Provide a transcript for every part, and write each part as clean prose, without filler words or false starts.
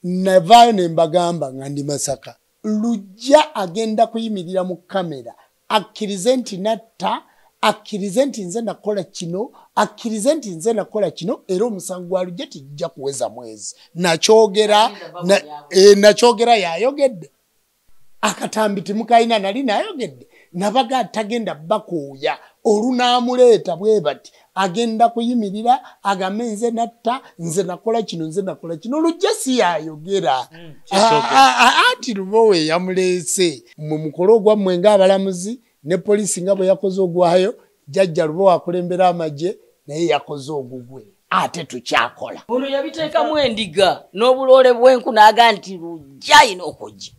navaayo ne mbagamba nga ndi Masaka Lujja agenda kuyimirira mu kamera akkirize nti natta akkirize nti nze nakola kino akkirize nti nze nakola kino era omusango gwa Lujja tijja kuweza mwezi nakyogera yayogedde akatambi timukayina nali nayogedde nabaga tagenda bakooya olunaamuleeta bwe bati agenda kuyimirira agambe nze natta nze nakola kino Lujja si yayogera ati Lubowe yamuleese mu mukolo gwammwe ng'abalamuzi ne polisi nga bwe yakoze ogwayo jjajja Lubowe akulembera amagye naye yakoze ogugwe ate tukyakola ono yabiteekamu endiga n'obuloole bw'enku n'aga nti Lujja ayina okujja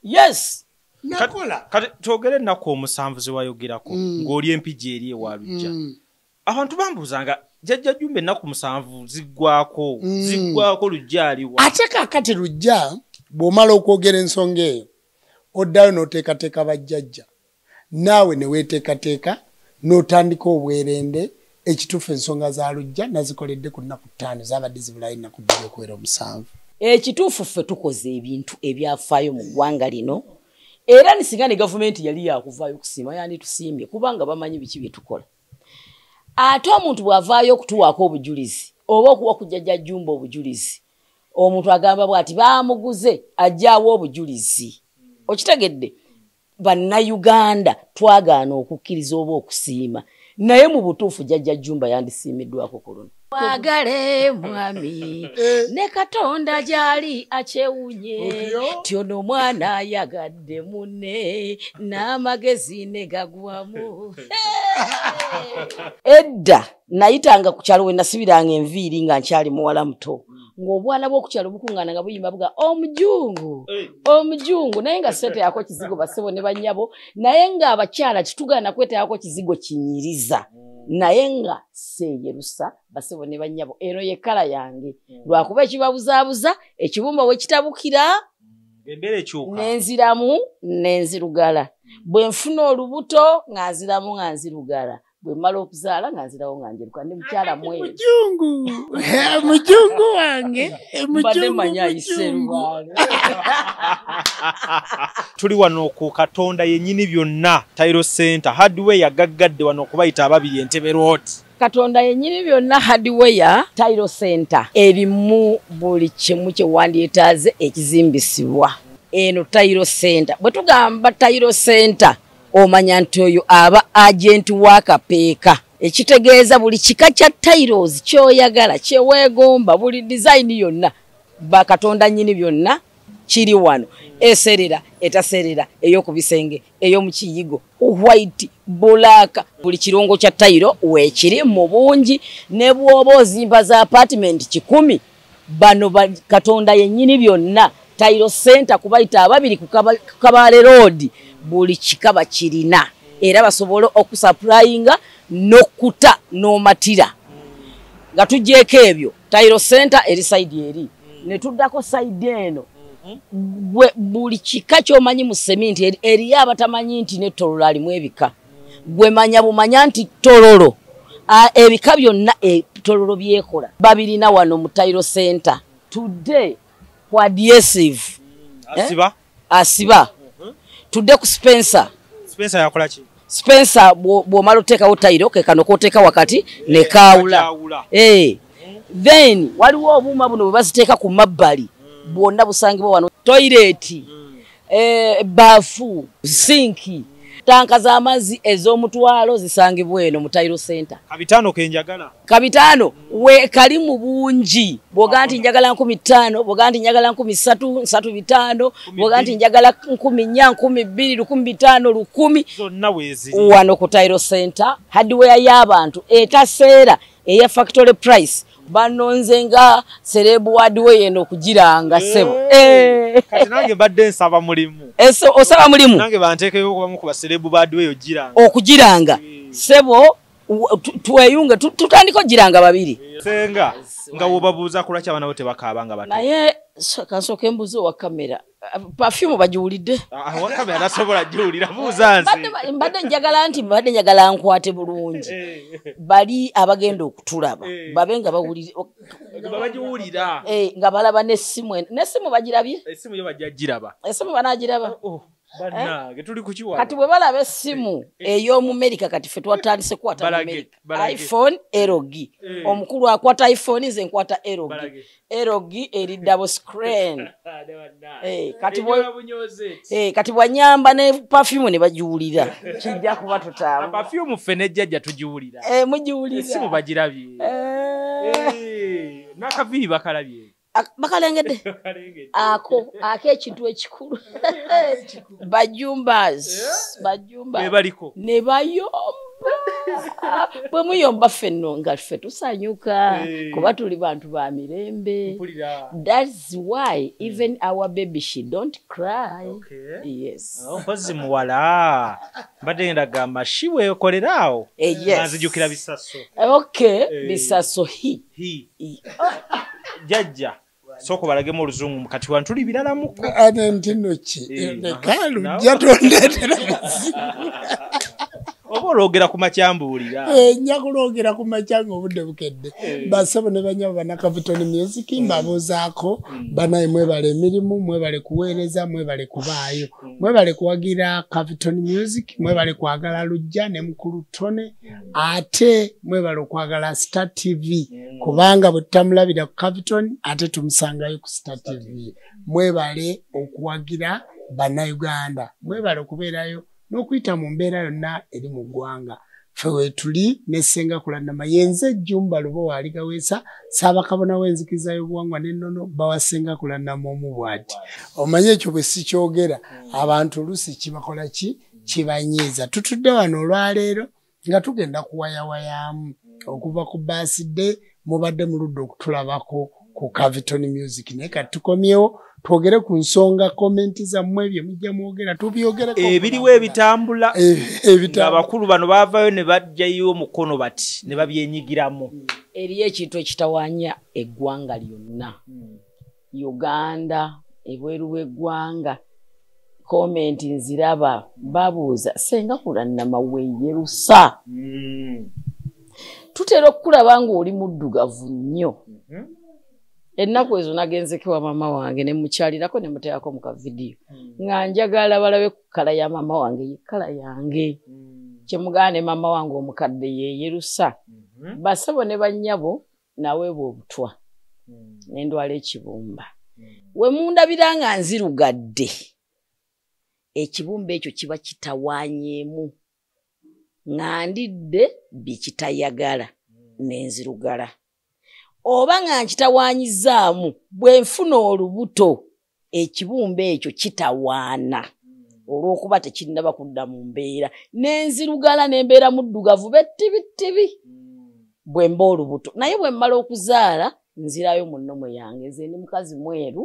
yes nakola kati twogere ennaku omusanvu ze wayogerako ng'oli empigi eri ewa Lujja abantu bambuuzanga jjajja Jjumba ennaku musanvu ziggwako Lujja aliwa ate kaakati Lujja bw'omala okwogera ensonga eyo oddayo n'oteekateeka bajjajja naawe ne weeteekateeka n'otandika obwerende ekituufu ensonga za Lujja nazikoledde ku nnaku 5 zabadde zibulayo nnaku 2 okuwera 7 ekituufu ffe tukoze ebintu ebyafaayo mu ggwanga lino era nisinga ne gavumenti yali yakuvaayo okusiima yanditusiimye kubanga bamanyi biki bye tukola ate omuntu bw'avaayo okutuwaako obujulizi oba okuwa ku jjajja Jjumba obujulizi omuntu agamba bw'ati baamuguze ajjaawo obujulizi okitegedde bannayuganda twagaana okukkiriza oba okusiima naye mu butuufu jjajja Jjumba yandisiimiddwako ku luno mwagale mwami ne Katonda gyali akyewunye tyono mwana ayagadde munne n'amagezi ne gagwamu edda nayitanga ku kyalo we nasibiranga enviiri nga nkyali muwala muto ng'obwana bw'okukyalo bukuŋŋaana nga buyimba buga omujungu naye nga siteekako kizigo basebo ne bannyabo naye ng'abakyala kitugaana kweteyako kizigo kinyiriza naye nga seeyerusa basebo ne bannyabo eno ye kala yange lwakuba ekibabuzaabuza ekibumba we kitabukira nenziramu nenzirugala bwe nfuna olubuto nga nziramu nga nzirugala bwe mala okuzaala nga nzirawo nga njeruka ndi mukyala mweru mujungu wange mbadde manya ayiserubaale tuli wano ku Katonda yennyini byonna Tairo Center hardware yagaggadde wano okubayita ababiri Entebbe Road Katonda yennyini byonna hardware Tairo Center erimu buli kimu kye wandyetaaze ekizimbisibwa eno Tairo Center bwe tugamba Tairo Center omanya nti oyo aba agenti w'akapeeka ekitegeeza buli kika kya tiles kyoyagala kyeweegomba buli design yonna Bakatonda nnyini byonna kiri wano eserera etaserera ey'okubisenge ey'omukiyigo white black buli kirongo kya tayiro weekiri mu bungi ne bw'oba ozimba za apartment 10 bano Katonda yennyini byonna Tairo Center kubayita ababiri ku Kabale Road buli kikaba kirina era basobole okusupplyinga nokuta n'omatira nga tujjeeko ebyo Tairo Center eri side eri ne tuddako side eno buli kika kyomanyi mu sementi eri abatamanyi nti ne tololo alimu ebika gwe manya bumanya nti tololo ebika byonna tololo byekola babirina wano mu Tairo Center today kwa adhesive asiba tudde ku Spencer yakola ki Spencer bw'omala oteekawo tayiro ke kano k'oteeka wakati ne kaawula then waliwo obuuma buno bwe baziteeka ku mabbali bwonna busangibwa wano toilet baafu sinki tanka z'amazzi ez'omutwalo zisangibwa eno mu Tairo Center kabitaano kenjagala kabitaano we kali mu bungi bwoga nti njagala 15 bwoga nti njagala 3 bwoga nti njagala 10 12 15 10 zonna wezi wano ku Tairo Center hardware y'abantu etaseera eya factory price banonze nga serebu hardware eno kugiranga sebo kati nange badde nsaba mulimu osaba mulimu nange banteekeyo kubamu ku baserebu hardware ogiranga okugiranga sebo tweyunga tutandika giranga babiri senga nga wobabuuza kulaki abana bo tebakaabanga bate naye kansooka embuzo wa kamera perfume bagiwulidde wa kamera nasobola giwulira buuza nze mbadde njagala nkwate bulungi bali abagenda okutulaba babe nga bawulira babajiwulira nga balaba n'essimu bagirabye essimu yo bajjagiraba essimu banagiraba bannange tuli kukiwala kati bwe balaba essimu ey'omu America kati ffe twatandise kwata mu America iPhone ROG omukulu akwata iPhone nze nkwata ROG eri double screen kati bwanyamba ne perfume ne bagiwulira kijja kuba tutaaba perfume ffe nejjajja tugiwulira mugiwulira essimu bagirabye n'akaviri bakalabye bakalengedde ako ekintu ekikulu bajumba baliko ne bayomba bwe muyomba ffenno nga ffe tusanyuka kuba tuli bantu ba mirembe. That's why even our baby she don't cry. Yes. Mpozi muwala mbadde ngenda gamba shiwe okoleraawo nazijukira bisaso. Bisaso jajja soko balagemu oluzungu kati wantuli birala muko ane ntino ki nekalu jatondetera oba olwogera ku makyambuulira nyakulwogera ku makyanga obudde bukedde basabo ne banyabo banakavitoni music mbabuuzaako banaye mwebale emirimu mwebale kuweereza mwebale kubaayo mwebale kuwagira Kavitoni music mwebale kwagala Lujja ne mukulu Tone ate mwebale okwagala Star TV kubanga bwe tutamulabira ku Kavitoni ate tumusangayo ku Star TV mwebale okuwagira bannayuganda mwebale okubeerayo n'okuyita mu mbeera yonna eri mu ggwanga ffe weetuli ne Sengakula Namayenze Jjumba Lubo waaligaweesa Ssaabakabona w'enzikiriza y'obuwangwa n'ennono bawa Sengakula Namwomu bw'ati omanye ekyo bwe sikyogera abantu oluusi kibakola kibanyiiza tutudde wano olwaleero nga tugenda kuwayawayaamu okuva ku baaside mubadde muludde okutulabako ku Kavitoni music naye kati tukomyewo twogere ku nsonga komenti zammwe bye mujja mwogera tubyogereko ebiriwo ebitambula abakulu bano baavayo ne bajjayo omukono bati ne babyenyigiramu eriyo ekintu ekitawaanya eggwanga lyonna Uganda ebweru w'eggwanga komenti nziraba babuuza Sengakula Namayeyerusa tutera okulaba ng'oli muddugavu nnyo ennaku ezo nagenzeko wa mama wange ne mukyalirako ne muteekako mu kavidiyo nga njagala balabe ku kala ya mama wange ye kala yange kyemugane mama wange omukadde yeyerusa basabo ne bannyabo naweebwa obutwa n'endwala ekibumba we mundabira nga nzirugadde ekibumba ekyo kiba kitawaanyeemu nga ndidde bikitayagala n'enzirugala oba nga nkitawaanyizaamu bwe nfuna olubuto ekibumba ekyo kitawaana olw'okuba tekinnaba kudda mu mbeera n'enzirugala n'embeera muddugavu bettibittibi bwe mba olubuto naye bwe mmala okuzaala nzirayo mu nnomo yange nze ndi mukazi mweru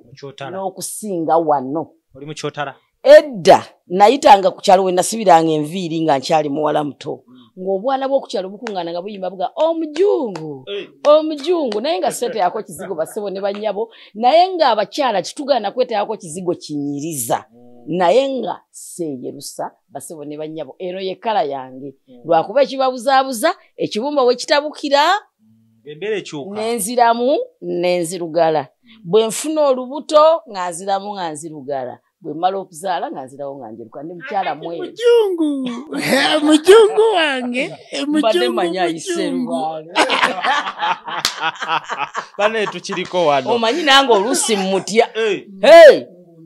n'okusinga wano oli mu kyotala edda nayitanga ku kyalo we nasibiranga enviiri nga nkyali muwala muto ng'obwana bw'okukyalo bukuŋŋaana nga buyimba buga omujungu naye nga seeteyako kizigo basebo ne bannyabo naye ng'abakyala titugaana kweteyako kizigo kinyiriza naye nga seeyerusa basebo ne bannyabo eno ye kala yange lwakuba ekibabuzaabuza ekibumba we kitabukira n'enziramu n'enzirugala bwe nfuna olubuto nga nziramu nga nzirugala bwe mmala okuzaala nga nzirawo nga njeruka ndi mukyala mweru mujungu wange mbadde manya ayiserubaale bane tukiriko wano omanyi nange oluusi mmutya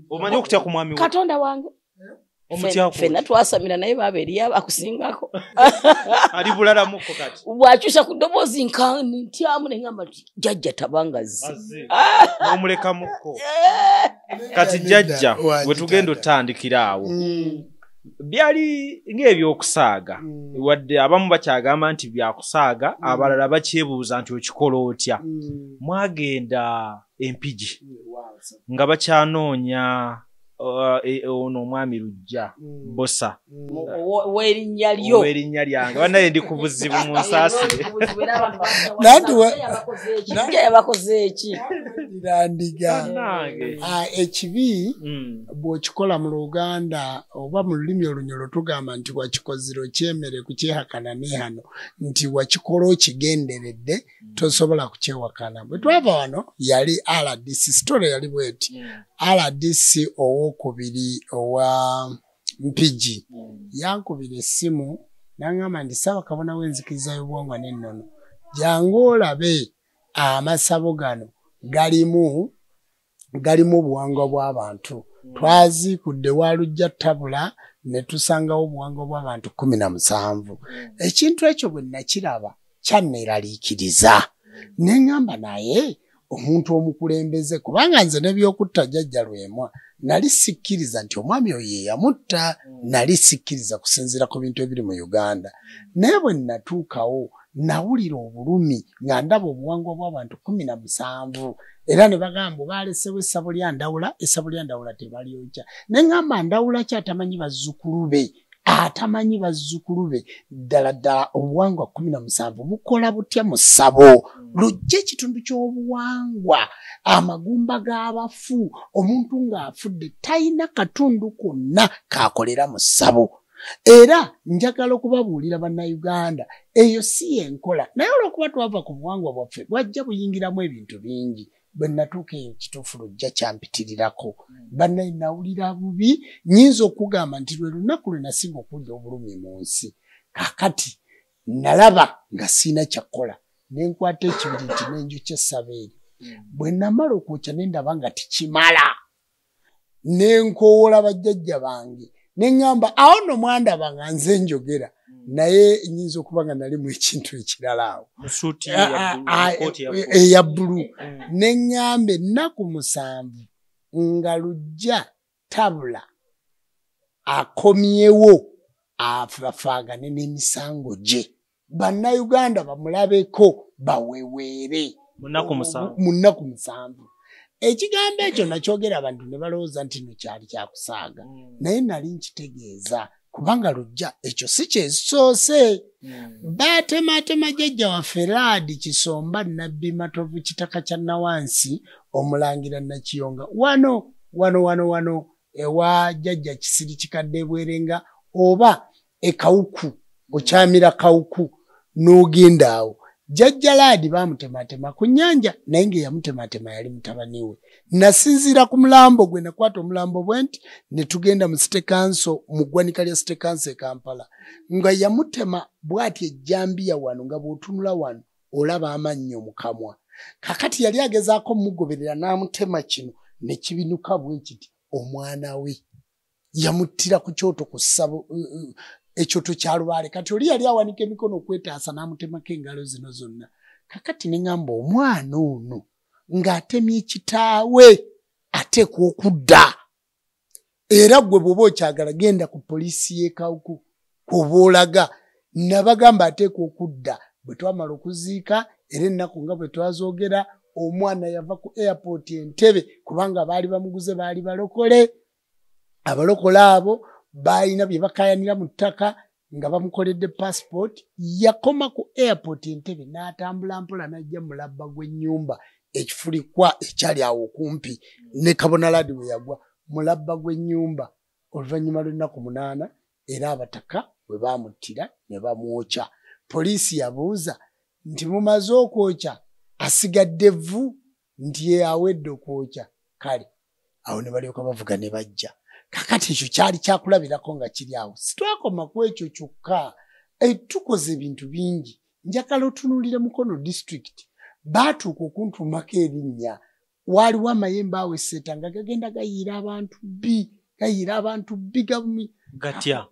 omanyi okutya ku mwami Katonda wange ffenna twasamira naye baaba eriyo akusingako ali bulalamuko kati bw'akyusa ku ddoboozi ntyamu ne ngamba nti jjajja tabangazi n'omulekamuko kati jjajja bwe tugenda otandikira awo byali ng'ebyokusaaga wadde abamu bakyagamba nti byakusaaga abalala bakyebuuza nti okikola otya mwagenda Empigi nga bakyanoonya ono omwami Lujja Bosa werinnya lyo werinnya lyange banaye ndi ku buzibu mu nsaasire yabakoze eki irandiga ekibi bw'okikola mu Luganda oba mu lulimi olunyolo tugamba nti wakikoziro kyemere kukyehakana nehano nti wakikola okigenderedde tosobola kukyewakana bwe twava wano yali RDC story yali bweti RDC owokubiri owa Mpigi yankubira essimu n'aŋŋamba nti Ssaabakabona w'enzikiriza y'obuwangwa n'ennono jangu olabe amasabo gano galimu obuwangwa bw'abantu twazikudde wa Lujja Tabula ne tusangawo obuwangwa bw'abantu 17 ekintu ekyo bwe nakiraba kyanneeraliikiriza ne ŋŋamba naye omuntu omukulembeze kubanga nze n'ebyokutta jjajja Lwemwa nali sikkiriza nti omwami oyo ye yamutta nali sikkiriza kusinziira ku bintu ebiri mu Uganda naye bwe natuukawo nawulira obulumi nga ndaba obuwangwa bw'abantu 17 era ne bagamba baalesewo essabo lya Ndawula tebalyokya ne ŋŋamba Ndawula ki atamanyi bazzukulu be ddala obuwangwa 17 bukola butya mu ssabo Lujja ekitundu ky'obuwangwa amagumba g'abafu omuntu ng'afudde talina katundu konna k'akolera mu ssabo era njagala okubabuulira bannayuganda eyo si yenkola naye olw'okuba twava ku buwangwa bwaffe bwajja buyingiramu ebintu bingi bwe natuuka eyo kituufu Lujja kyampitirirako bannaye nawulira bubi nyinza okugamba nti lwe lunaku lwe nasinga okuwulira obulumi mu nsi kakati nalaba nga siina kyakkola ne nkwata ekibiriti n'enjukya essabo eryo bwe namala okwokya ne ndaba nga tikimala ne nkowoola bajjajja bange ne ŋŋamba awo nno mwandaba nga nze njogera naye nyinza okuba nga nali mu ekintu ekirala awo eya bbulu ne ŋŋamba ennaku 7 nga Lujja Tabula akomyewo afaagane n'emisango gye bannayuganda bamulabeko baweweere mu nnaku 7 ekigambo ekyo nakyogera abantu ne balowooza nti no kyali kyakusaaga naye nali nkitegeeza kubanga Lujja ekyo si kyekisoose baatematema jjajja waffe Laadi Kisomba Nabbi Matovu Kitaka kya Nawansi Omulangira Nakiyonga wano ewa jjajja Kisiri Kikadde Bwerenga oba ekawuku okyamira kawuku n'ogenda awo jjajja Laadi baamutematema ku nnyanja naye ng'eyamutematema yali mutabani we nasinziira ku mulambo gwe nakwata omulambo bwe nti ne tugenda mu City Council mu ggwanika lya City Council e Kampala nga yamutema bw'ati ejjambiya wano nga bw'otunula wano olaba amannyo mu kamwa kakati yali agezaako mugoberera n'amutema kino ne kibinuka bwe kiti omwana we yamuttira ku kyoto ku ssabo ekyoto kya Lubaale kati oli yali awanika emikono okwetaasa n'amutemako engalo zino zonna kakati ne ŋŋamba omwana ono ng'atemye kitaawe ateekwa okudda era gwe bw'oba okyagala genda ku poliisi y'ekawuku kw'oba olaga nabagamba ateekwa okudda bwe twamala okuziika era ennaku nga bwe twazoogera omwana yava ku airport Entebbe kubanga baali bamuguze baali balokole abalokole abo balina bye bakayanira mu ttaka nga bamukoledde passport yakoma ku airport Entebbe n'atambula mpola n'ajja mu labba gw'ennyumba ekifulikwa ekyali awo kumpi ne Kabona Laadi we yagwa mu labba gw'ennyumba oluvannyuma lw'ennaku 8 era abataka bwe baamuttira ne bamwokya poliisi yabuuza nti mumaze okwokya asigadde vvu nti ye awedde okwokya kale awo ne balyoka bavuga ne bajja kakati ekyo kyali kyakulabirako nga kiri awo sitwakoma ku ekyo kyokka tukoze ebintu bingi njagala otunuulire Mukono district baatuuka okuntuumako erinnya waaliwo amayembe awo esseeta nga gagenda gayiira abantu bbi gatya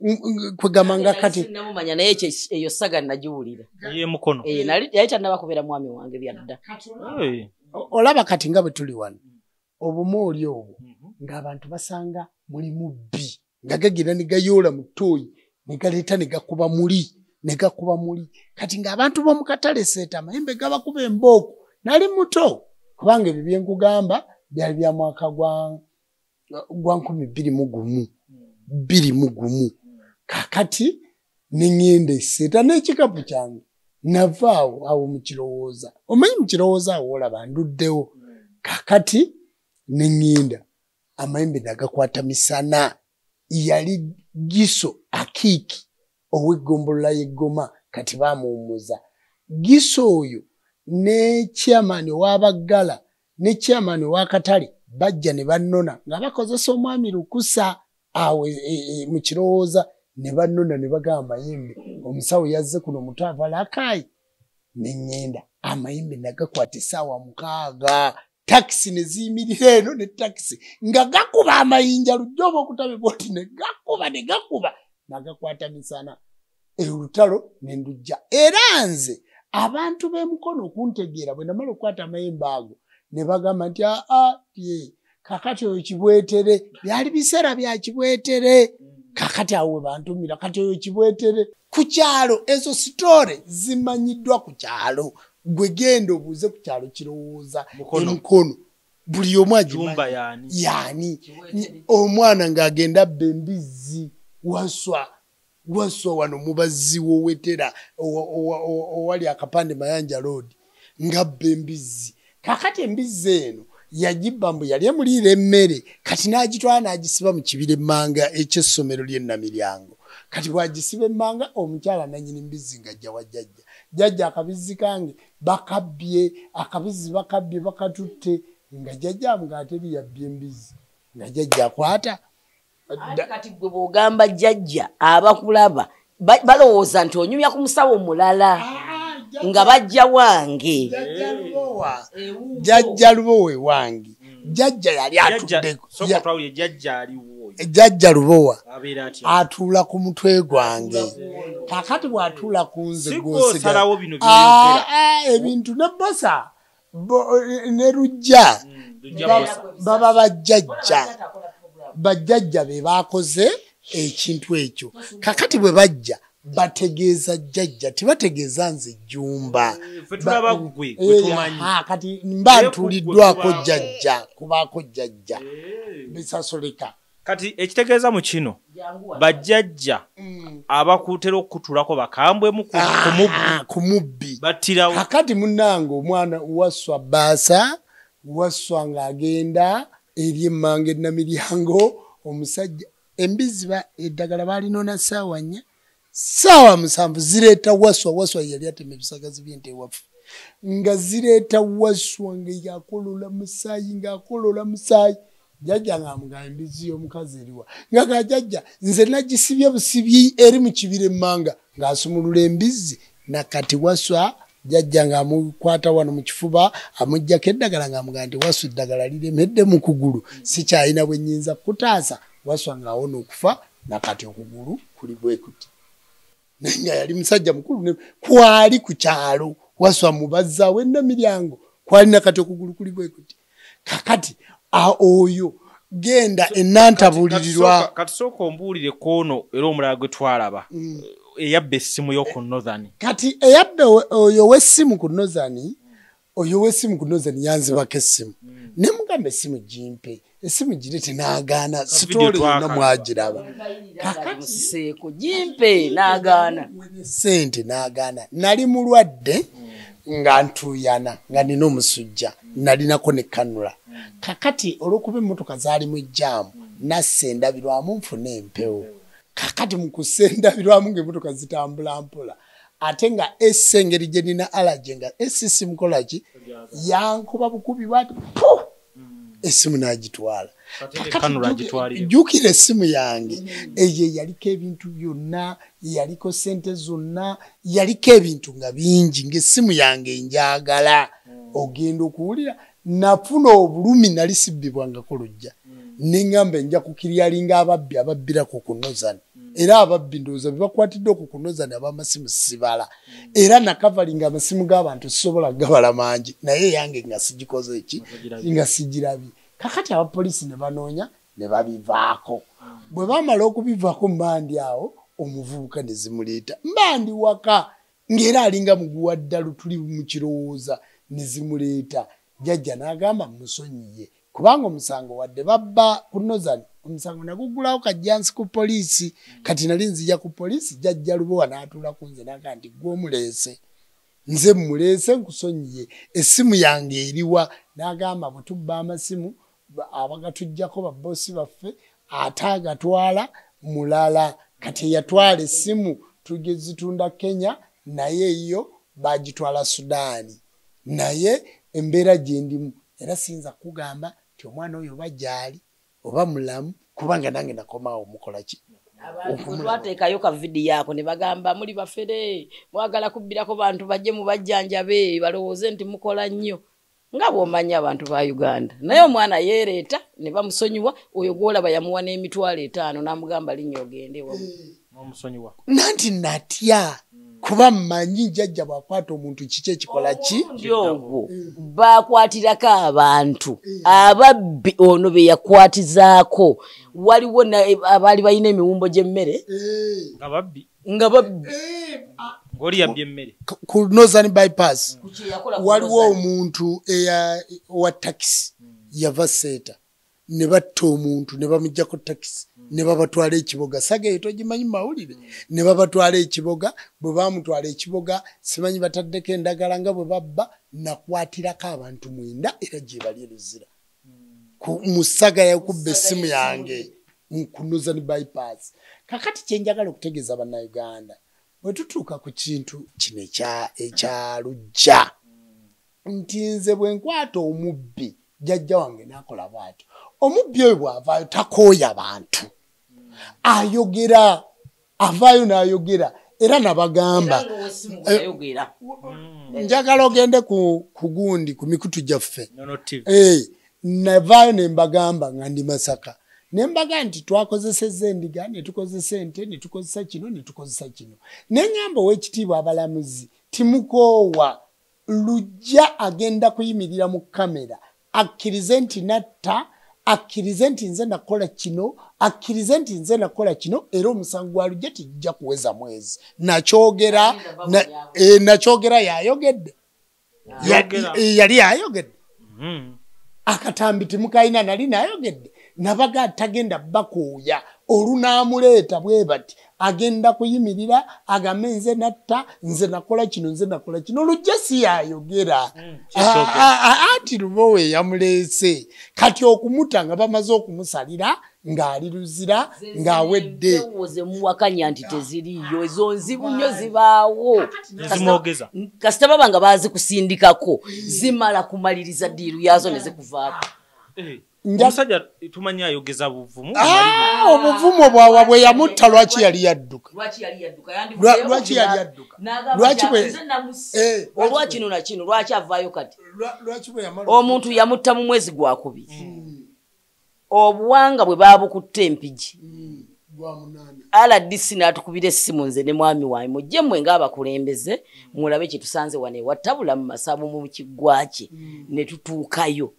kwegamba nga kati namumanya naye eyo saga nagiwulira ye Mukono yali tannabakubera mwami wange byadda olaba kati nga bwe tuli wano obumu oli obwo ng'abantu basanga mulimu bbi nga gagira ne gayoola mu ttooyi ne galeeta ne gakuba muli kati ng'abantu b'omu katale seeta amayembe gabakuba embooko nali muto kubanga ebyo bye nkugamba byali bya mwaka gwa gwa 2021 kakati nengenda eseta n'ekikapu kyange navaawo awo mukirowooza omanyi mukirowooza awo olaba nduddewo kakati nengenda amayembe nagakwata misana yali Giso Akiiki ow'eggombolola y'eggoma kati baamuwummuza Giso oyo ne chairman w'abaggala ne chairman w'akatale bajja ne bannona nga bakozesa omwami lukusa awo mu kirowooza ne bannona ne bagamba amayembe omusawo yazze kuno muto avala akaayi ne ngenda amayembe nagakwata essaawa 6 taxi ne ziyimirira eno ne taxi nga gakuba amayinja lujjoba okutabe boti ne gakuba nagakwata misana olutalo ne ndujja era nze abantu b'emukono okuntegeera bwe namala okukwata amayembe ago ne bagamba nti kakati oyo kibwetere byali biseera bya kibwetere kakati awo bantumira kati oyo kibwetere ku kyalo ezo sitore zimanyiddwa ku kyalo gwe genda obuuze ku kyalo kirowooza emukono buli omu agimanyi yani omwana ng'agenda abba embizzi waswa wano mubazzi wowetera owali akapande Mayanja Road ng'abba embizzi kakati embizzi eno yagibba mbu yali emuliira emmere kati n'agitwala n'agisiba mu kibira emmanga eky'essomero ly'ennamiryango kati bw'agisiba emmanga omukyala nannyini mbizzi ng'ajja wa jjajja akabizzi kange bakabbye bakatutte nga jjajja ng'ate yabbye embizzi nga jjajja akwata kati gwe bw'ogamba jjajja abakulaba balowooza nti onyumya ku musawo mulala nga bajja wange jjajja Lubowa wange jjajja yali atudde jjajja Lubowa atuula ku mutwe gwange kakati bw'atuula ku nze ebintu ne bosa ne Lujja baba bajjajja be baakoze ekintu ekyo kakati bwe bajja bategeeza jjajja tibategeeza nze Jjumba kati mba ntuuliddwako jjajja kubaako jjajja bisasoleka kati ekitegeeza mu kino bajjajja abakutera okutulako bakambwemu ku mubbi battirawo kakati munnange omwana waswa baasa waswa ng'agenda eri emmanga ennamiryango omusajja embizzi eddagala baalinona ssaawa 4 ssaawa 7 zireeta waswa yali atema ebisagazi by'ente ewaffe nga zireeta waswa nga yakolola musaayi jjajja ng'amugamba embizzi y'omukazi eriwa nga gajjajja nze nagisibye busibyi eri mu kibira emmanga ng'asumulula embizzi nakati waswa jjajja ng'amukwata wano mu kifuba amuggyako eddagala ng'amugamba nti waswa eddagala liremedde mu kugulu sikyalina bwe nnyinza kutaasa waswa ng'awona okufa nakati okugulu kuli bwe kuti nga yali musajja mukulu kwali ku kyalo waswa mubazzaawo ennamiryango kwali nakati okugulu kuli bwe kuti kakati oyo genda ennantabulirirwa kati sooka ombuulire koono era omulala gwe twalaba eyabba essimu y'oku Northern kati eyabba oyo w'essimu ku Northern yanzibako essimu ne mugamba essimu gimpe essimu girete n'agaana sitooli yonna mwagiraba kakatiseeko gimpe n'agaana sente n'agaana nali mulwadde nga ntuyana nga nina omusujja nalinako ne kanula kakati olw'okuba emmotoka zaalimu ejjaamu nasse endabirwamu nfuna empewo kakati mu kusendabirwamu ng'emmotoka zitambula mpola ate nga engeri gye nina alaje nga essimu kolaki yankuba bukubi bwati essimu n'agitwala jjukira essimu yange eyo yaliko ebintu byonna yaliko sente zonna yaliko ebintu nga bingi ng'essimu yange njagala ogenda okuwulira nafuna obulumi nali sibbibwangako lujja neŋŋamba enja kukiryalinga ababbi ababbirako ku Northern era ababbi ndowooza be bakwatidde oku ku Northern ab'amasimu sibala era nakavalinga amasimu g'abantu sisobola gabala mangi naye yange nga sigikoze eki nga sigirabye kakati abapoliisi ne banoonya ne babivaako bwe bamala okubivaako mbandi awo omuvubuka ne zimuleeta mbandi waka ng'era alinga muguwa ddalo tuli mu kirowooza ne zimuleeta jjajja n'agamba musonyiye kubanga omusango wadde babba ku Nozani omusango nagugulawo kajjansi ku poliisi kati nali nzija ku poliisi jjajja Lubowa n'atuula ku nze naga nti gwe omuleese nze muleese nkusonyiye essimu yange eriwa n'agamba bwe tubba amasimu abagatujjako babboosi baffe ate agatwala mulala kati eyatwala essimu tugezitunda Kenya naye yo bagitwala Sudaani naye embeera gye ndimu era siyinza kugamba nti omwana oyo bajjaali oba mulamu kubanga nange nakomaawo mukola ki twateekayo ka vidiyo ako ne bagamba muli bafere mwagala kubbirako bantu bajje mu bajjanjabe balowooze nti mukola nnyo nga bw'omanyi abantu ba Uganda naye omwana yeereeta ne bamusonyiwa oyo gw'olaba yamuwa n'emitwalo 5 n'amugamba linnya ogende omusonyiwa nanti natya kuba mmanyi jjajja bw'akwata omuntu kiki ekikola ki ogwo baakwatirako abantu ababbi ono be yakwatizaako waliwo abaali balina emiwumbo gy'emmere nga babbi ng'oli yabbye emmere ku Northern bypass waliwo omuntu wa takisi yava seeta ne batta omuntu ne bamuggyako takisi ne babatwala ekiboga sage togimanyi mawulire ne babatwala ekiboga bwe bamutwala ekiboga simanyi bataddeko endagala nga bwe babba nakwatirako abantu 9 era gye bali eruzira mu saga yakubba essimu yange ku Northern bypass kakati kyenjagala okutegeeza bannayuganda bwe tutuuka ku kintu kino ekyalujja nti nze bwe nkwata omubbi jjajja wange n'akola bw'atyo omubbi oyo bw'avaayo takooya bantu ayogera avaayo n'ayogera era nabagamba njagala ogende ku gundi ku mikutu gyaffe navaayo ne mbagamba nga ndi Masaka ne mbaga nti twakozesezza endiga ne tukozesa ente ne tukozesa kino ne tukozesa kino ne ngamba ow'ekitiibwa abalamuzi timukoowa lujja agenda kuyimirira mu kamera akkirize nti natta akkirize nti nze nakola kino akkirize nti nze nakola kino era omusango gwa lujja tijja kuweza mwezi nakyogera yayogedde yali yayogedde akatambi timukayina nali nayogedde nabaga tagenda bakooya olunaamuleeta bwe bati agenda kuyimirira agambe nze natta nze nakola kino nze nakola kino lujja si yayogera anti Lubowa yamuleese kati okumuta nga bamaze okumusalira ng'ali luzira ng'awedde muwakanya nti teziriiyo ezo nzibu nnyo zibaawo kasita baba nga bazikusindikako zimala kumaliriza ddiiru yazo ne zikuvaako omusajja tumanyi ayogeza buvumu obuvumu bwawa bwe yamutta lwaki yali yadduka olwa kino na kino lwaki avaayo kati omuntu yamutta mu mwezi gwakubiri obuwanga bwe baabukutta empigi RDC n'atukubira essimu nze ne mwami wange mujje mmwe ng'abakulembeze mulabe kye tusanze wano ewatabula mu Masabo mu kiggwa kye ne tutuukayo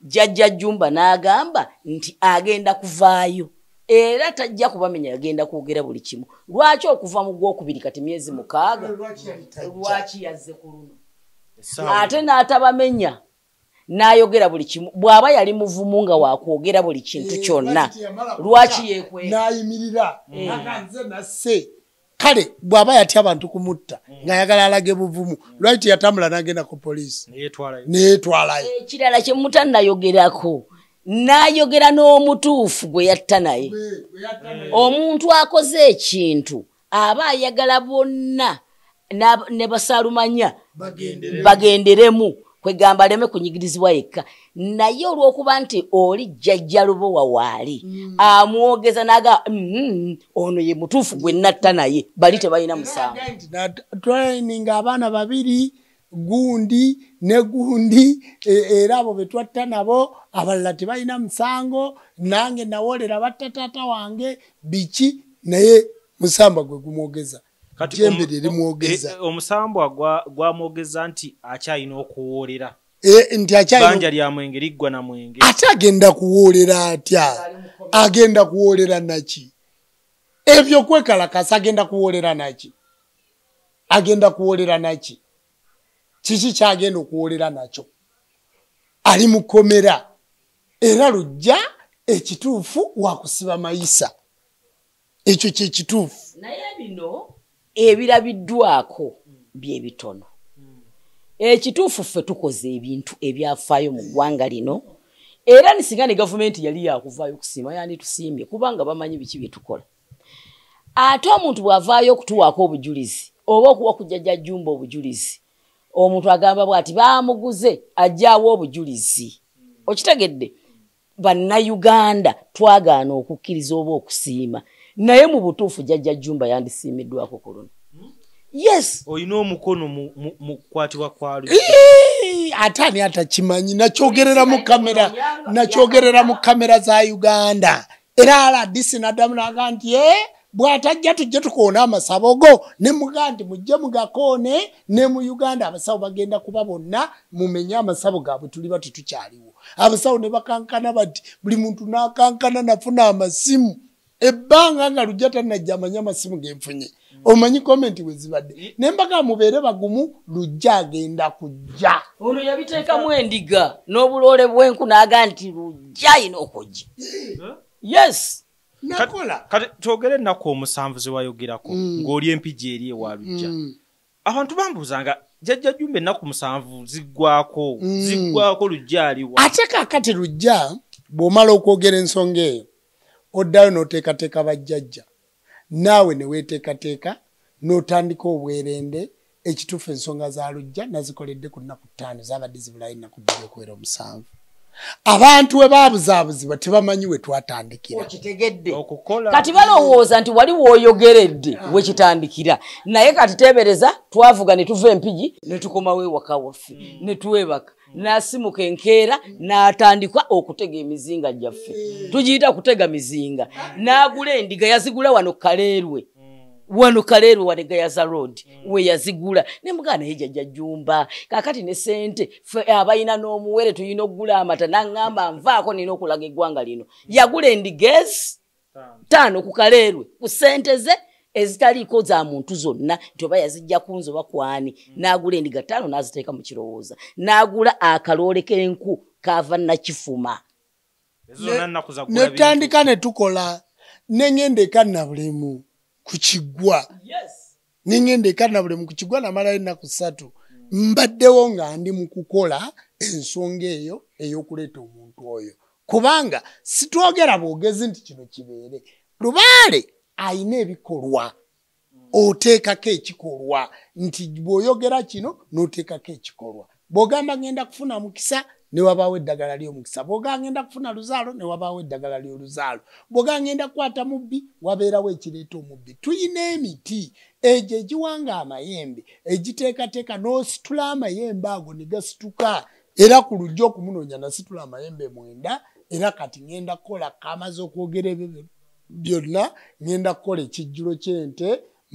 Jjajja Jumba n'agamba nti agenda kuvaayo era tajja kubamenya agenda kwogera buli kimu lwaki okuva mu gwokubiri kati myezi 6 lwaki yazze ku luno ate n'atabamenya n'ayogera buli kimu bw'aba yali muvumu nga wakwogera buli kintu kyonna lwaki yeekwe n'ayimirira nakanze nasse kale bw'aba yatya abantu kumutta ng'ayagala alage buvumu lwaki yatambula n'agenda ku poliisi neetwalayo ekirala kye mutannayogerako n'ayogera n'omutuufu gwe yatta naye omuntu akoze ekintu aba ayagala bonna ne basaalumanya bagenderemu kwegamba aleme kunyigirizibwa yekka naye olw'okuba nti oli jjajja Lubowa waali amwogeza naga ono ye mutuufu gwe natta naye bali tebalina musango training abaana babiri gundi ne gundi era abo betwatta nabo abalala tebalina musango nange nawolera batta taata wange biki naye musamba gwe gumwogeza jembe lirimwogeza omusambwa gwamwogeza nti akyalina okuwoolera nti akyalina banja lya mwenge liggwa na mwenge ate agenda kuwoolera atya agenda kuwoolera naki ebyo kwekalakasa agenda kuwoolera naki agenda kuwoolera naki kiki kyagenda okuwoolera nakyo ali mukomera era lujja ekituufu wakusiba mayisa ekyo kyekituufu naye bino ebirabiddwako byebitono ekituufu ffe tukoze ebintu ebyafaayo mu ggwanga lino era nisinga ne gavumenti yali yakuvaayo okusiima yanditusiimye kubanga bamanyi biki bye tukola ate omuntu bw'avaayo okutuwaako obujulizi oba okuwa ku Jjajja Jjumba obujulizi omuntu agamba bw'ati baamuguze ajjaawo obujulizi okitegedde bannayuganda twagaana okukkiriza oba okusiima naye mu butuufu Jjajja Jjumba yandisiimiddwako ku luno yes oyina omukono mu kukwatibwa kwa ate ani atakimanyi nakyogerera mu kamera za Uganda era aladisi naddamu naga nti bw'atajja tujje tukoona amasabo go ne muga nti mujje mugakoone ne mu Uganda abasawo bagenda kuba bonna mumenye amasabo gaabwe tuli bati tukyaliwo abasawo ne bakankana bati buli muntu n'akankana nafuna amasimu ebbanga nga lujja tannajja amanya amasimu genfunye omanyi komenti wezibadde nembaga mubeere bagumu lujja agenda kujja ono yabiteekamu endiga n'obuloole bw'enku n'aga nti lujja ayina okujja yes nakola kati twogere ennaku omusanvu ze wayogerako ng'oli empigi eri ewa lujja abantu bambuuzanga Jjajja Jjumba ennaku musanvu ziggwako lujja aliwa ate kaakati lujja bw'omala okwogera ensonga eyo oddayo n'oteekateeka bajjajja naawe ne weeteekateeka n'otandika obwerende ekituufu ensonga za lujja nazikoledde ku nnaku 5 zabadde zibulayo ennaku 2 okuwera 7 abantu we baabuzaabuzibwa tebamanyi we twatandikira okitegedde kati balowooza nti wali wooyogeredde wekitandikira naye kati teebereza twavuga ne tuva empigi ne tukomawo ewaka waffe ne twebaka n'asimuka enkeera n'atandika okutega emizinga gyaffe tugiyita kutega mizinga n'agula endiga yazigula wano Kaleerwe wane Gayaza Road we yazigula ne mugana naye Jjajja Jjumba kakati ne sente abayina n'omuwere tuyina okugula amata n'angamba nvaako nina okulaga eggwanga lino yagula endigezi 5 ku Kaleerwe ku sente ze ezitaliiko za muntu zonna nti oba yazijja kunzo oba kwani n'agula endiga 5 n'aziteeka mu kirowooza n'agula akaloole k'enku kaava Nakifuma netandika ne tukola n'engenda ekannabulemu kuchigwa ningende kana bule mukugwa namala ennaku 3 mbaddewo nga ndi mukukola ensonga eyo eyokuleeta omuntu oyo kubanga sitwogera bwogezi nti kino kibeere Lubaale ayina ebikolwa oteekako ekikolwa nti bw'oyogera kino n'oteekako ekikolwa bw'ogamba ngenda kufuna mukisa ne wabaawo eddagala ly'omukisa bw'ogamba ngenda kufuna luzaalo ne wabaawo eddagala ly'oluzaalo bw'ogamba ngenda kukwata mubbi wabeerawo ekireeta omubbi tuyina emiti egyo egiwanga amayembe egiteekateeka n'ositula amayembe ago ne gasituka era ku lujja okumunoonya nasitula amayembe 9 era kati ngenda kukola kamaze okwogera ebyo byonna ngenda kukola ekijjulo ky'ente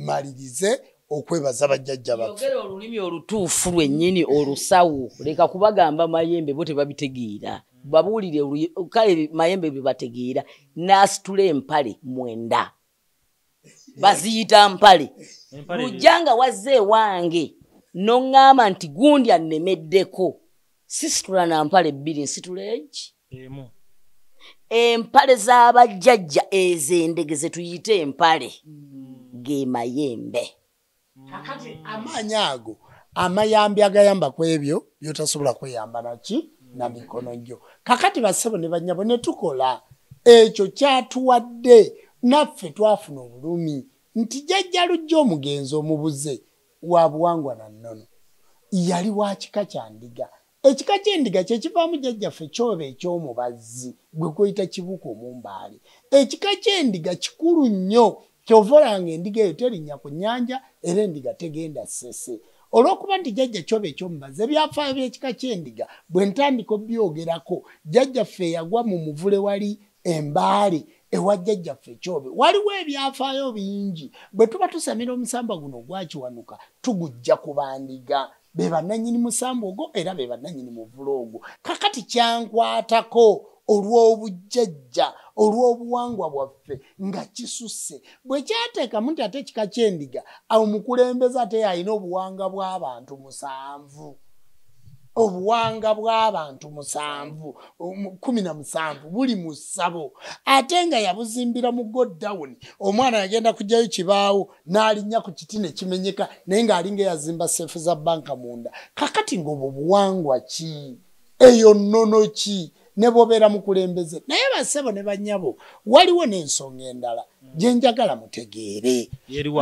malirize okwebaza bajjajja baffe yogera olulimi olutuufu lwennyini olusawo leka kubagamba mayembe bo tebabitegeera babuulire kale mayembe bye bategeera n'asitula empale 9 baziyita mpale lujjanga wazze wange n'oŋŋamba nti gundi annemeddeko sisitula na mpale 2 nsitula eki empale z'abajjajja ez'endege ze tuyite empale ge mayembe kakati amaanyi ago amayambi agayamba ku ebyo byotasobola kweyamba naki na mikono gyo kakati bassebo ne bannyabo ne tukola ekyo kyatuwadde naffe twafuna obulumi nti Jjajja Lujja omugenzi omubuze wa buwangwa na nnono yali wa kika kya ndiga ekika ky'endiga kye kivaamu jjajjaffe kyoba eky'omubazzi gwe kuyita kibuko omumbaali ekika ky'endiga kikulu nnyo kyovolanga endiga eyo terinnya ku nnyanja era endiga tegenda ssese olw'okuba nti jjajja kyoba eky'omubazzi ebyafaayo by'ekika ky'endiga bwe ntandika obyogerako jjajjaffe yagwa mu muvule wali embaale ewa jjajjaffe kyobe waliwo ebyafaayo bingi bwe tuba tusamira omusamba guno ogwakiwanuka tugujja ku bandiga be bannannyini musambo ogwo era be bannannyini muvule ogwo kakati kyankwatako olw'obujjajja olw'obuwangwa bwaffe nga kisusse bwe kyateekamu nti ate ekika ky'endiga omukulembeze ate yalina obuwanga bw'abantu 7 obuwanga bw'abantu 17 buli mu ssabo ate nga yabuzimbira mu godown omwana yagenda kujjayo kibaawo n'alinnya ku kiti ne kimenyeka naye ng'alinga yazimba seefu za banka munda kakati ng'obwo buwangwa ki eyo nnono ki ne bobeera mukulembeze naye bassebo ne bannyabo waliwo n'ensonga endala gye njagala mutegeere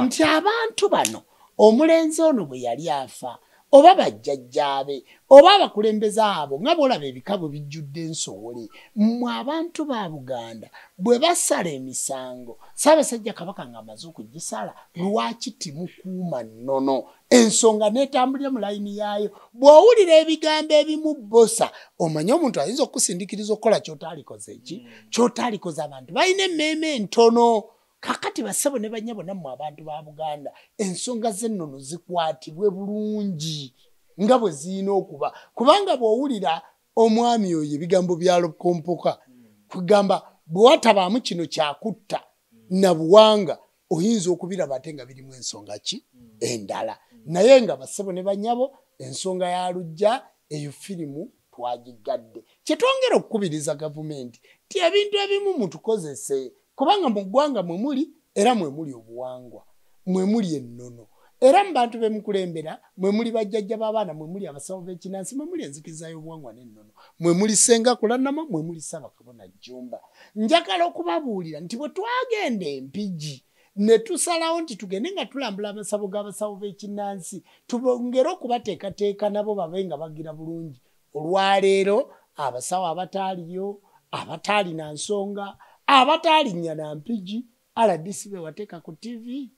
nti abantu bano omulenzi ono bwe yali afa oba bajjajjaabe oba abakulembeze abo nga bw'olaba ebikabo bijjudde ensowole mmwe abantu ba Buganda bwe basala emisango Ssaabasajja Kabaka ng'amaze okugisala lwaki timukuuma nnono ensonga n'etambulira mu layini yaayo bw'owulira ebigambo ebimu bbosa omanye omuntu ayinza okukusindikiriza okukola ky'otaalikoze ky'otaalikoze abantu balina emmeeme entono kakati bassebo ne bannyabo nammwe abantu ba Buganda ensonga z'ennono zikwatibwe bulungi nga bwe zirina okuba kubanga bw'owulira omwami oyo ebigambo bya Lukompoka kugamba bwe watabaamu kino kyakutta na buwanga oyinza okubiraba ate nga birimu ensonga ki endala naye nga bassebo ne bannyabo ensonga ya Luggya eyo firimu twagigadde kyetwongera okukubiriza gavumenti ti ebintu ebimu mutukozese kubanga mu ggwanga mwe muli era mwe muli obuwangwa mwe muli ennono era mu bantu be mukulembera mwe muli bajjajja b'abaana mwe muli abasawo b'ekinnansi mwe muli enzikiriza y'obuwangwa n'ennono mwe muli Ssenga Kulannama mwe muli Ssaabakabona Jjumba njagala okubabuulira nti bwe twagenda Empigi ne tusalawo nti tugende nga tulambula amasabo g'abasawo b'ekinnansi tubongere okubateekateeka nabo babe nga bagira bulungi olwaleero abasawo abataaliyo abataalina nsonga abataalinnya na Mpigi RDC be wateeka ku TV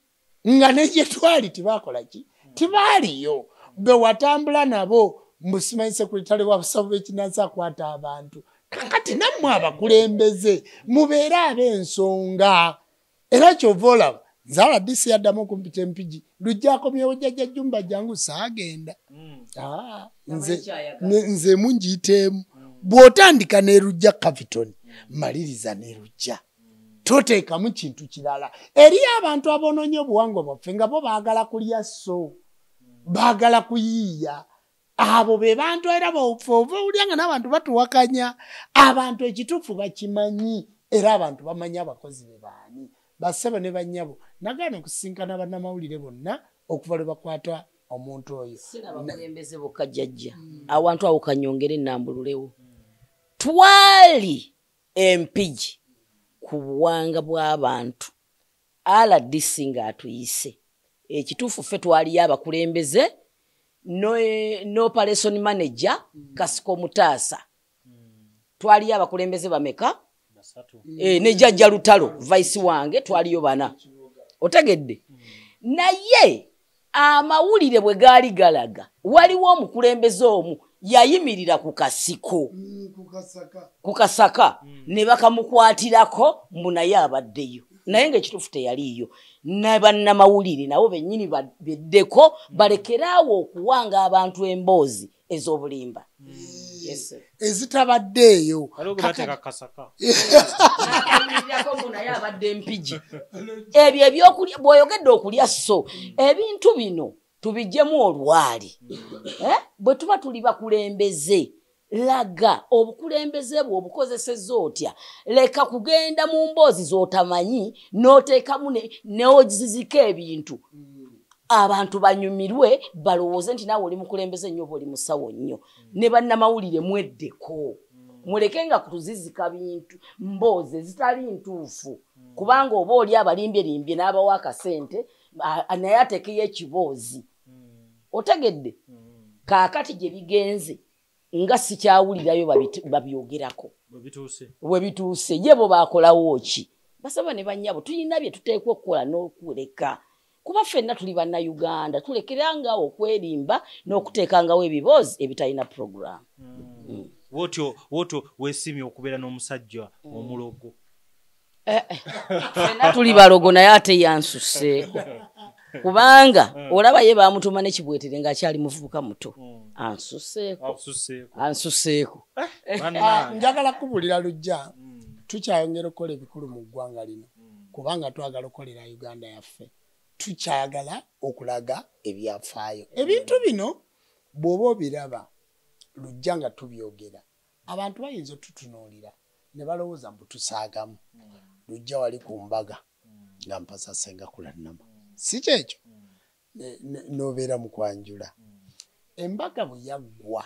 nga ne gye twali tibaakola ki tibaaliyo be watambula nabo musimanyi sekuritale w'abasawo b'ekinnansi akwata abantu kakati nammwe abakulembeze mubeere ab'ensonga era kyova olaba nze RDC yaddamu okumpita Mpigi Luggya akomyewo Jjajja Jjumba jangu saagenda nze mungiiteemu bw'otandika ne Luggya Capital maliriza ne Luggya toteekamu kintu kirala eri abantu aboonoonye obuwangwa bwaffe nga bo baagala kulya baagala kuyiiya abo be bantu era boofa olya nga n'abantu batuwakanya abantu ekituufu bakimanyi era abantu bamanyi abakozi be baani bassebo ne bannyabo nagaana okusinkana bannamawulire bonna okuva lwe bakwata omuntu oyo abakulembeze bokka jjajja awantu awo kanyongere ennambululewo twali Empigi ku buwanga bw'abantu RDC ng'atuyise ekituufu ffe twaliyo abakulembeze n'operation manager Kasiko Mutaasa twaliyo abakulembeze bameka ne Jjajja Lutalo vice wange twaliyo 4 otegedde naye amawulire bwe gaali galaga waliwo omukulembeze omu yayimirira ku kasiko ku kasaka ne bakamukwatirako mbu naye abaddeyo naye ng'ekituufu teyaliiyo ne bannamawulire nabo bennyini beddeko balekeraawo okuwanga abantu emboozi ez'obulimba ezitabaddeeyo naye abadde Mpigi ebyo ebyokulya bw'oyogedde okulya ebintu bino tubijjemu olwali bwe tuba tuli bakulembeze laga obukulembeze bwe obukozesezza otya leka kugenda mu mboozi z'otamanyi n'oteekamu neozizika ebintu abantu banyumirwe balowooze nti naawe oli mukulembeze nnyo oba oli musawo nnyo ne bannamawulire mweddeko muleke nga kutuzizika bintu mboozi ezitali ntuufu kubanga oba oli abalimbye n'abawa akasente naye atekeyo ekiboozi otegedde kaakati gye bigenze nga sikyawulirayo babyogerako we bituuse ye bo baakolawo ki basaba ne bannyabo tulina bye tuteekwa okukola n'okuleka kuba ffenna tuli bannayuganda tulekeranga okwerimba n'okuteekangawo ebiboozi ebitalina program wotyo weesimye okubeera n'omusajja omulogo ffenna tuli balogo naye ate yansuseeko kubanga olaba ye bamutuma n'ekibwetere ng'akyali muvubuka muto ansuseeko njagala kubuulira Luggya tukyayongera okukola ebikulu mu ggwanga lino kubanga twagala okukolera Uganda yaffe tukyagala okulaga ebyafaayo ebintu bino bw'oba obiraba lujja nga tubyogera abantu bayinza otutunuulira ne balowooza mbu tusaagamu lujja wali ku mbaga nga mpasa senga kulannama si kyekyo n'obeera mu kwanjula embaga bwe yaggwa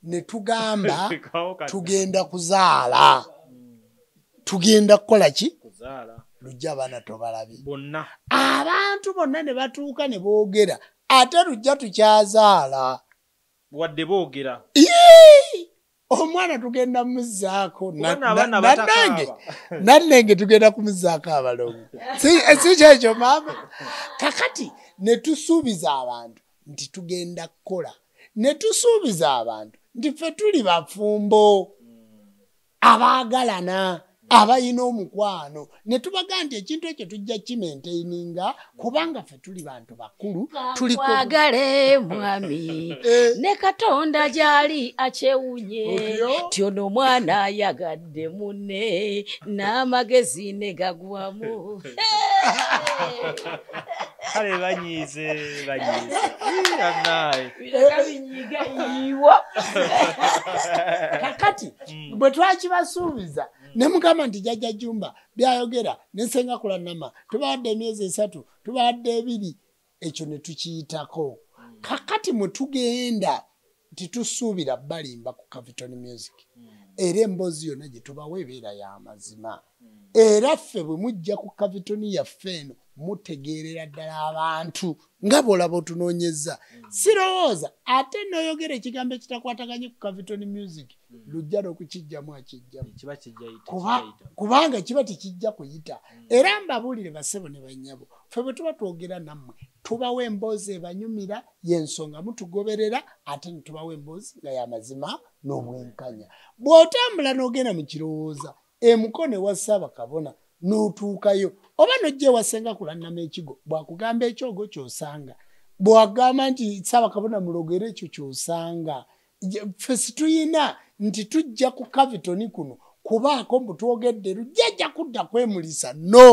ne tugamba tugenda kuzaala tugenda kukola ki lujja abaana tobalabye abantu bonna ne batuuka ne boogera ate lujja tukyazaala wadde boogera omwana tugenda muzzaako nannenge tugenda kumuzzaako abalongo si kyekyo maama kakati ne tusuubiza abantu nti tugenda kukola ne tusuubiza abantu nti ffe tuli bafumbo abaagalana abayina omukwano ne tubaga nti ekintu ekyo tujja kimenteininga kubanga ffe tuli bantu bakulu tulikwagale mwami ne katonda gyali akyewunye tyono omwana ayagadde munne n'amagezi ne gagwamu kale banyize kakati bwe twakibasuubiza ne mugamba nti jjajja Jumba byayogera ne Senga Kulannama tubawadde emyezi 3 tubawadde 2 ekyo ne tukiyitako kakati mwe tugenda titusuubira balimba ku Capital Music era emboozi yonna gye tubawa ebeera ya mazima era ffe bwe mujja ku Capital yaffe eno mutegeerera ddala abantu nga bw'olaba otunoonyeza sirowooza ate n'oyogera ekigambo ekitakwataganye ku Capital Music lujja n'okukijjamu akijjamu kubanga kiba tekijja kuyita era mbabuulire bassebo ne bannyabo ffe bwe tuba twogera nammwe tubawa emboozi ebanyumira y'ensonga mutugoberera ate ne tubawa emboozi nga y'amazima n'obwenkanya bw'otambula n'ogenda mu kirowooza emukono ewa Ssaabakabona n'otuukayo oba n'ojja ewa Senga Kulannama ekigo bw'akugamba ekyogo ky'osanga bw'agamba nti Ssaabakabona mulogere ekyo ky'osanga ffe situyina nti tujja ku Capital kuno kubaako mbu twogedde lujjajja kudda kwemulisa no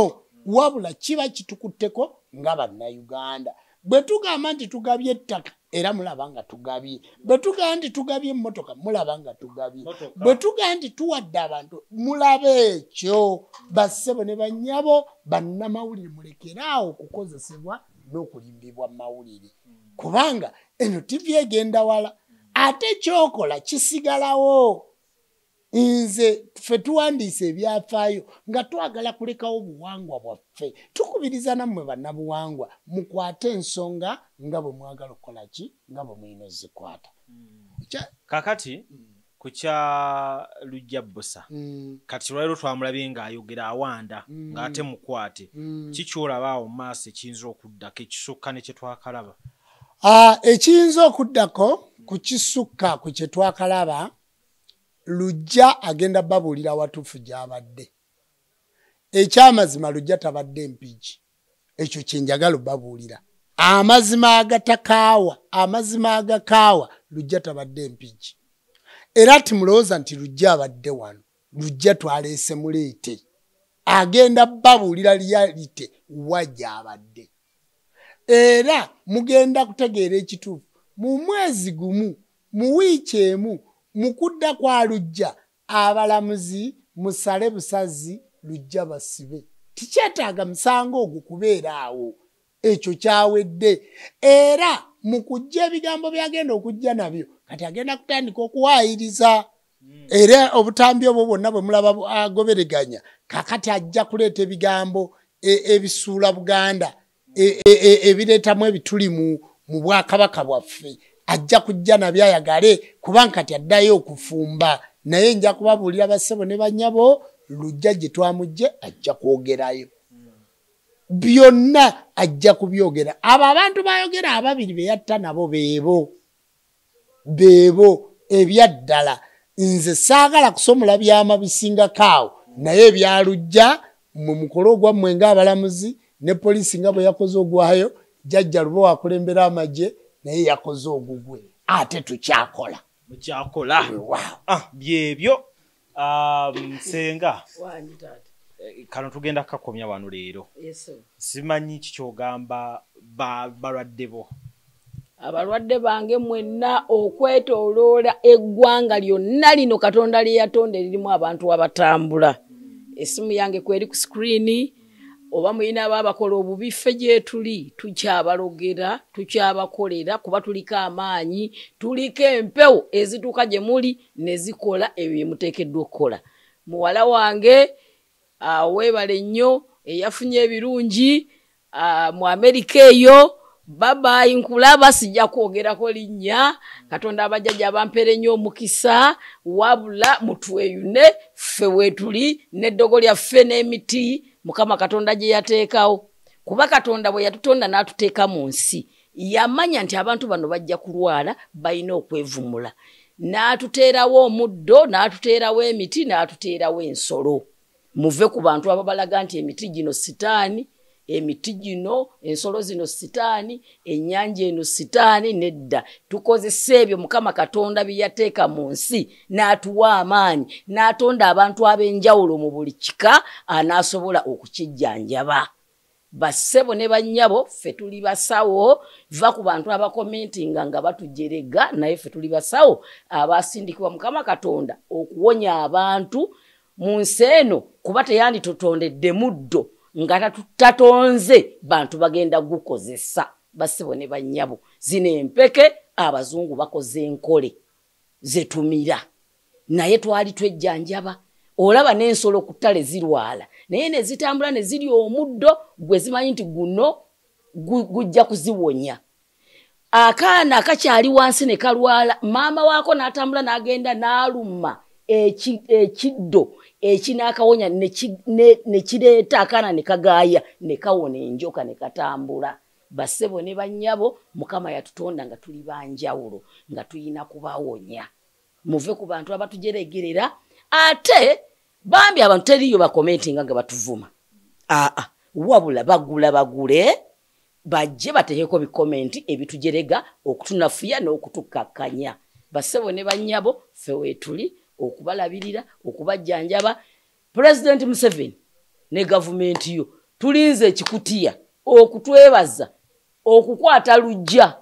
wabula kiba kitukutteko nga bannayuganda bwe tugamba nti tugabye ettaka era mulaba nga tugabye bwe tugamba nti tugabye emmotoka mulaba nga tugabye bwe tugamba nti tuwadde abantu mulaba ekyo bassebo ne bannyabo bannamawulire mulekeraawo okukozesebwa n'okulimbibwa mawulire kubanga eno TV egenda wala ate kyokola kisigalawo nze ffe tuwandiisa ebyafaayo nga twagala kulekawo obuwangwa bwaffe tukubiriza nammwe bannabuwangwa mukwate ensonga nga bwe mwagala okukola ki nga bwe mulina ozikwata kakati ku kya Lujja Busa kati lwaliro twamulabye ng'ayogera awanda ng'ate mukwate kikyolabaawo mu maaso ekiyinza okuddako ekisukka ne kye twakalaba ekiyinza okuddako ku kisukka ku kye twakalaba Lujja agenda babuulira watuufu gy'abadde ekyamazima Lujja tabadde mpigi ekyo kye njagala babuulira amazima agakaawa Lujja tabadde mpigi era timulowooza nti Lujja abadde wano Lujja twaleese muleete agenda babuulira reality wajja abadde era mugenda kutegeera ekituufu mu mwezi gumu mu wiiki emu mukudda kwa Lujja abalamuzi musale busazi Lujja basibe tikyetaaga musango ogwo kubeera awo ekyo kyawedde era mukujja ebigambo byagenda okujja nabyo kati agenda kutandika okuwaayiriza era obutambi obwo bwonna bwe mulaba agobereganya kakati ajja kuleeta ebigambo ebisuula Buganda ebireetamu ebituli mu Bwakabaka bwaffe ajja kujja nabyo ayagale kubanga kati addayo okufumba naye nja kubabuulira bassebo ne bannyabo Lujja gye twamugje ajja kwogerayo byonna ajja kubyogera abo abantu bayogera ababiri be yatta nabo beebo ebyaddala nze saagala kusomola byama bisingakaawo naye ebya Lujja mu mukolo gwammwe ng'abalamuzi ne poliisi nga bwe yakoze ogwayo jjajja Lubo akulembera amagye naye yakoze ogugwe ate tukyakola byebyo Senga kano tugenda kakomya wano leero simanyi kikyogamba balwadde bo abalwadde bange mwenna okwetooloola eggwanga lyonna lino Katonda lye yatonda eririmu abantu abatambula. Essimu yange kweri ku screen oba muyina ababakola obubi ffe gye tuli tukyabalogera tukyabakolera kuba tuliko amaanyi tuliko empewo ezituuka gye muli ne zikola ebyo bye muteekeddwa okukola. Muwala wange weebale nnyo eyafunye ebirungi mu Amerika eyo. Babayi nkulaba sijja kwogerako linnya. Katonda abajjajja abampere nnyo omukisa wabula mutweyune ffe weetuli n'eddogo lyaffe n'emiti Mukama Katonda gye yateekawo. Kuba Katonda bwe yatutonda n'atuteeka mu nsi yamanya nti abantu bano bajja kulwala balina okwevumula. N'atuteerawo omuddo n'atuteerawo emiti n'atuteerawo ensolo. Muve ku bantu ababalaga nti emiti gino sitaani, emiti gino ensolo zino sitaani, ennyanja eno sitaani. Nedda, tukozesa ebyo Mukama Katonda bye yateeka mu nsi n'atuwa amaanyi n'atonda abantu ab'enjawulo mu buli kika anaasobola okukijjanjaba. Bassebo ne bannyabo ffe tuli basawo. Va ku bantu abakomentinga nga batujerega naye ffe tuli basawo abaasindikibwa Mukama Katonda okuwonya abantu mu nsi eno kuba teyanditutondedde muddo nga tatonze bantu bagenda gukozesa. Bassebo ne bannyabo zino empeke abazungu bakoze enkole zetumira naye twali twejjanjaba. Olaba n'ensolo ku ttale zirwala naye ne zitambula ne zirya omuddo gwe zimanyi nti guno gujja kuziwonya. Akaana akakyali wansi ne kalwala maama waako n'atambula n'agenda n'aluma ekiddo ekinaakawonya ne kireeta akaana ne kagaaya ne kawona enjoka ne katambula. Bassebo ne bannyabo Mukama yatutonda nga tuli banjawulo nga tuyina kubawonya. Muve ku bantu abatujeregerera ate bambi abantu teriyo bakomentinga nga batuvuma. Wabula bagule bajje bateekeko bikomenti ebitujerega okutunafuya n'okutukakkanya. Bassebo ne bannyabo ffe weetuli okubalabirira okubajjanjaba. President Museveni ne gavumenti yo tulinze ekikutiya okutwebaza okukwata lujja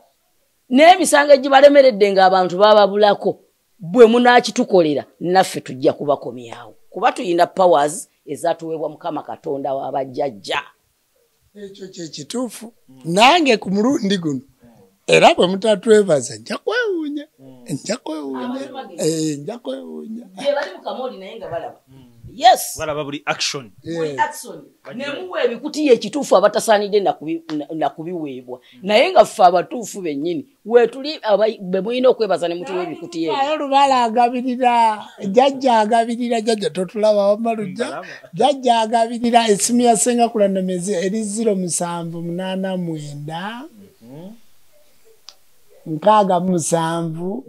n'emisango egibalemeredde ng'abantu bababulako. Bwe munaakitukolera naffe tujja kubakomyawo kuba tuyina powers ezatuweebwa Mukama Katonda w'abajjajja. Ekyo kyekituufu. Nange ku mulundi guno era bwe mutatwebaza nja kwewuunya. Bali mu kamooli naye nga balaba. Yes. Balaba buli action. Ne muwe ebikutiya ekituufu abatasaanidde na kubiweebwa. Naye nga ffe abatuufu bennyini weetuli bwe mulina okwebaza ne mutuwa ebikutiya ebyo. Ayo Lubaala agabirira, jjajja agabirira, jjajja totulaba wammalujja. Jjajja agabirira essimu ya Ssenkakula Namezi eri 0789 675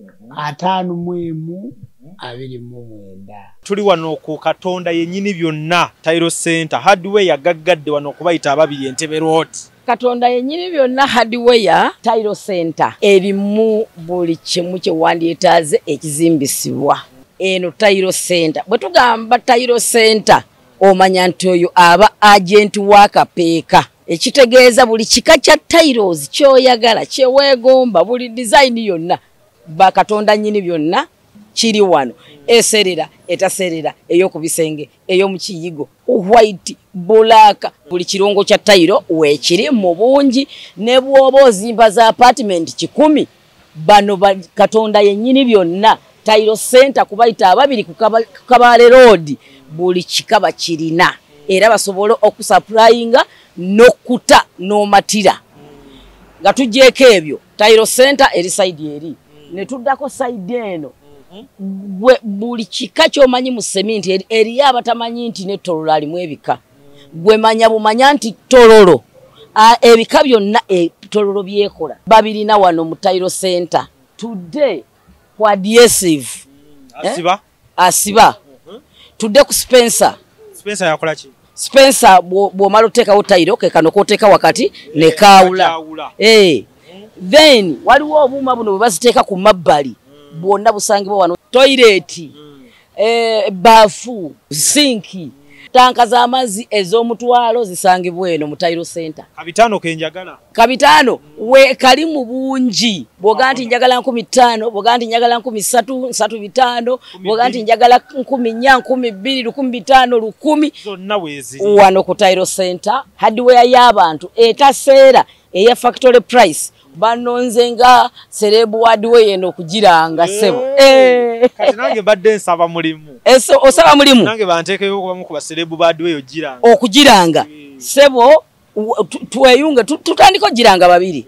Tuli wano ku Katonda yennyini byonna Tairo Center hardware yagaggadde wano okubayita ababiri Entebbe Road. Katonda yennyini byonna hardware Tairo Center erimu buli kimu kye wandyetaaze ekizimbisibwa. Eno Tairo Center bwe tugamba Tairo Center omanya nti oyo aba agenti w'akapeeka. Ekitegeeza buli kika kya tiles kyoyagala kyeweegomba buli design yonna Katonda nnyini byonna kiri wano. Eserera etaserera ey'okubisenge ey'omu kiyigo white black buli kirongo kya tayiro weekiri mu bungi ne bw'oba ozimba za apartment 10 bano Katonda yennyini byonna Tairo Center kubayita ababiri ku Kabale Road buli kikaba kirina era basobole okusupplyinga nokuta n'omatira nga tujjeeko ebyo Tairo Center eri side eri ne tuddako side eno buli kika ky'omanyi mu seminti eri abatamanyi nti ne tololo alimu ebika gwe manya bumanya nti tololo ebika byonna tololo byekola babirina wano mu Tairo Center today kwa adhesive asiba today ku Spencer yakola ki Spencer bw'omala oteekawo tayiro ke kano k'oteeka wakati ne kaawula. Then waliwo obuuma buno bwe baziteeka ku mabbali bwonna busangibwa wano. Toilet, baafu, sinki, tanka z'amazzi ez'omutwalo zisangibwa eno mu Tairo Center. Kabitaano kenjagala. Kabitaano we kali mu bungi. Bwoga nti njagala 15, bwoga nti njagala 13, 35, bwoga nti njagala 14, 12, 15, 10. Zonna weziri. Wano ku Tairo Center hardware y'abantu etaseera eya factory price. Banonze nga Cerebu hardware eno kugiranga sebo. Kati nange badde nsaba mulimu. Osaba mulimu. Nange bantekeyo okubamu ku Cerebu hardware ogiranga. Okugiranga. Sebo tweyunga tutandiko giranga babiri.